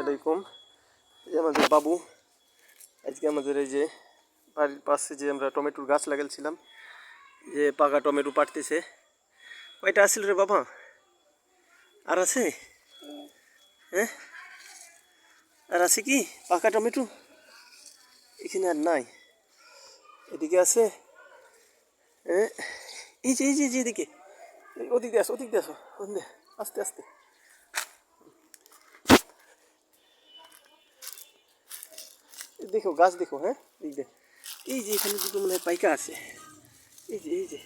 আলাইকুম। এই আমাদের বাবু আজকে আমাদের এই যে বাড়ির পাশে যে আমরা টমেটোর গাছ লাগাইছিলাম, যে পাকা টমেটো পাড়তেছে। কয়টা আসছিল রে বাবা? আর আছে? হ্যাঁ, আর আছে কি পাকা টমেটো? এখানে আর নাই, এদিকে আছে। হ্যাঁ, এই যে এদিকে, ওদিক দিয়ে আসো, আস্তে আস্তে। দেখো গাছ দেখো, হ্যাঁ দিক দে। এই যে এখানে দুটো মনে হয় পাইকা আছে। এই যে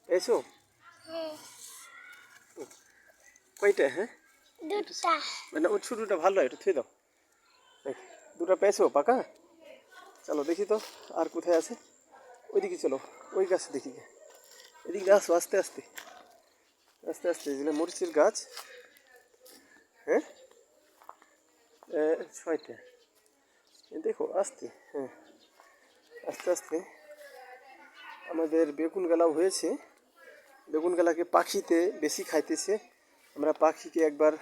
পেয়েছো? কয়টা? হ্যাঁ, মানে ওর ছোটোটা ভালো, এটা থুয়ে দাও। দুটা পেয়েছো পাকা? চলো দেখি তো আর কোথায় আছে। ওইদিকে চলো, ওই গাছ দেখি। এদিকে আসো, আস্তে আস্তে আস্তে আস্তে। এগুলো মরিচের গাছ। হ্যাঁ, 6টা। দেখো আস্তে, হ্যাঁ আস্তে আস্তে। আমাদের বেগুন গালাও হয়েছে। বেগুন গালাকে পাখিতে বেশি খাইতেছে। আমরা পাখিকে একবার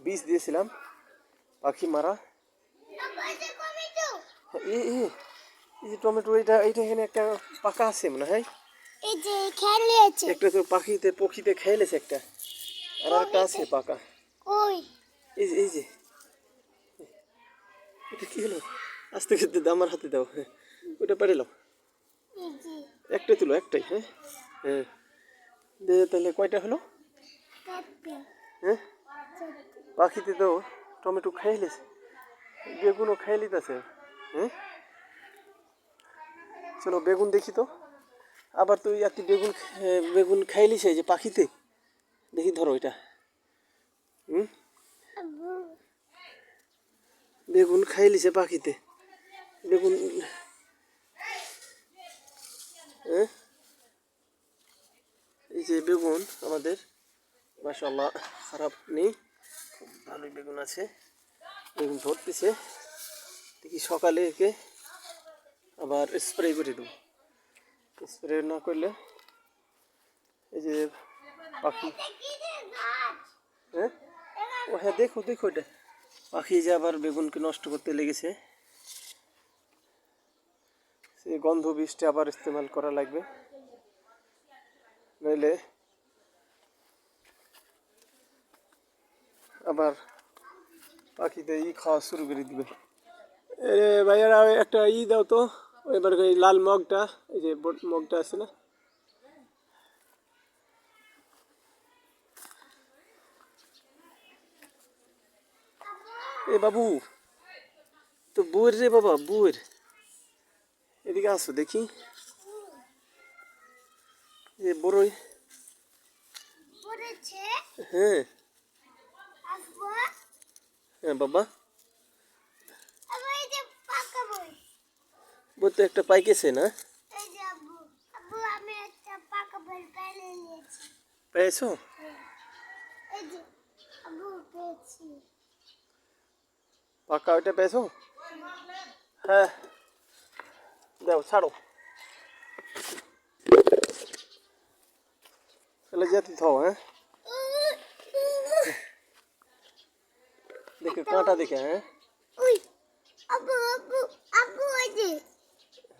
বীজ দিয়েছিলাম, পাখি মারা। এই যে টমেটো, এইটা এখানে একটা পাকা আছে মনে হয়। একটা তো পক্ষীতে খেয়েছে একটা, আর একটা আছে পাকা। এই যে এটা কি হলো? আস্তে খেতে দাও, আমার হাতে দাও। হ্যাঁ, ওটা পারে নাও। একটাই তুলো, একটাই। হ্যাঁ হ্যাঁ, তাহলে কয়টা হলো? হ্যাঁ, পাখিতে তো টমেটো খাইলেছে, বেগুনও খাই লিতেছে। হ্যাঁ, চলো বেগুন দেখি তো। আবার তুই একটি বেগুন খাইলিছে যে পাখিতে। দেখি ধরো এটা। বেগুন খাইলিছে পাখিতে, বেগুন। হ্যাঁ, এই যে বেগুন আমাদের মাশাআল্লাহ খারাপ নেই, ভালোই বেগুন আছে। বেগুন ধরতেছে, দেখি সকালে একে আবার স্প্রে করে দেবো। স্প্রে না করলে এই যে পাখি। হ্যাঁ, ও হ্যাঁ, দেখো এটা পাখি যে আবার বেগুনকে নষ্ট করতে লেগেছে। সে গন্ধ বিষটা আবার ইস্তেমাল করা লাগবে, নইলে আবার পাখিতে খাওয়া শুরু করে দিবে। ভাইয়ারা একটা দাও তো, এবার এই লাল মগটা, এই যে মগটা আছে না। এ বাবু, তো বউয়ের রে বাবা, বউয়ের এদিকে আসো দেখি। এ বড়ই। হ্যাঁ হ্যাঁ বাবা, বই তো একটা পাইকেছে না? পেয়েছো? পাকা ওইটা পেয়েছো? হ্যাঁ, দাও ছাড়ো, তাহলে যেতে থাও। হ্যাঁ, দেখে কাঁটা দেখে। হ্যাঁ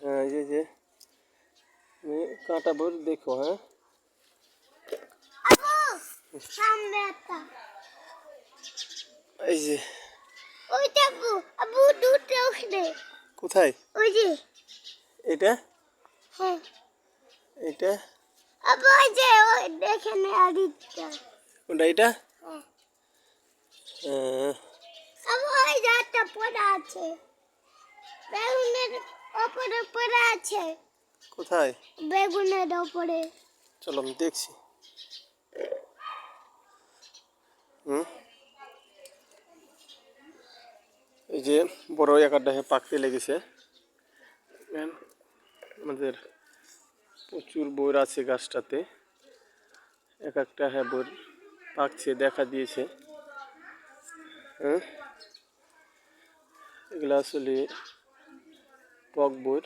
হ্যাঁ, যে কাঁটা ভর দেখো। হ্যাঁ, এই যে কোথায়? এটা এটা কোনটা? এটা কোথায়? বেগুনের ওপরে। চলো আমি দেখছি। এই যে বড় একটা পাকতে লেগেছে। আমাদের প্রচুর বইর আছে গাছটাতে, একটা বইর পাকছে, দেখা দিয়েছে। হ্যাঁ, এগুলো আসলে টক বইর।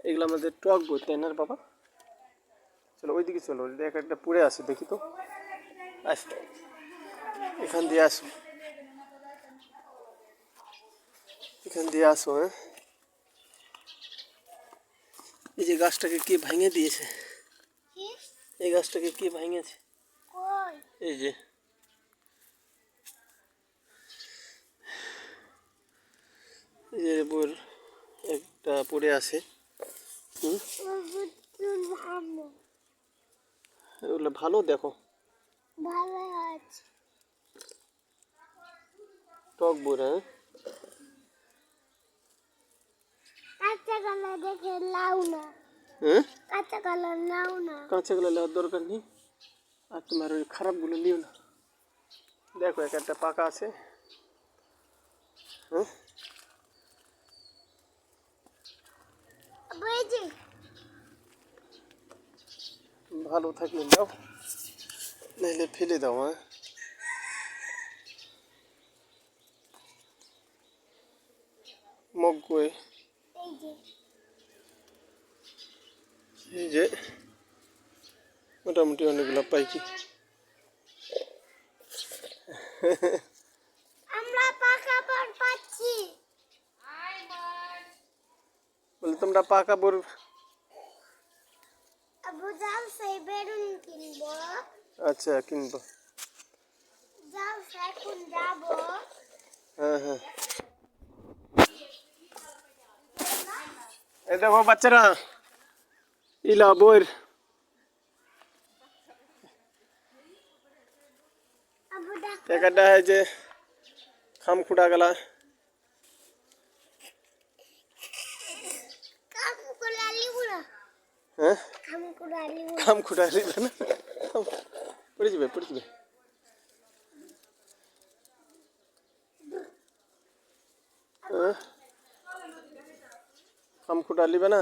এগুলো আমাদের টক বই, তাই না রে বাবা? চলো ওইদিকে চলো, দেখ একটা পড়ে আছে, দেখি তো। আস, এখান দিয়ে আসো, এখান দিয়ে আসো। হ্যাঁ, এই যে গাছটাকে কে ভেঙে দিয়েছে? এই গাছটাকে কে ভেঙেছে? এই যে এই যে বইয়ের একটা পড়ে আছে। এগুলো ভালো, দেখো টক বই। হ্যাঁ, হ্যাঁ, কাঁচা গুলো নেওয়ার দরকার নেই, আর তোমার ওই খারাপগুলো নিও না। দেখো এক একটা পাকা আছে। হ্যাঁ, ভালো থাকলে দাও, নাহলে ফেলে দাও। হ্যাঁ, মগ্গই, এই যে মোটামুটি অনেকগুলো পাইকি। বলে তোমরা পাকা বর। আচ্ছা, কিনবো। হ্যাঁ হ্যাঁ, এই দেখো বাচ্চারা, ইলা বইর একটা হয় যে খাম খুঁড়া গেলা। হ্যাঁ, খাম খুঁড়া লিবে না, পড়ে যাবে, পড়ে যাবে। খাম খুঁড়া লিবে না।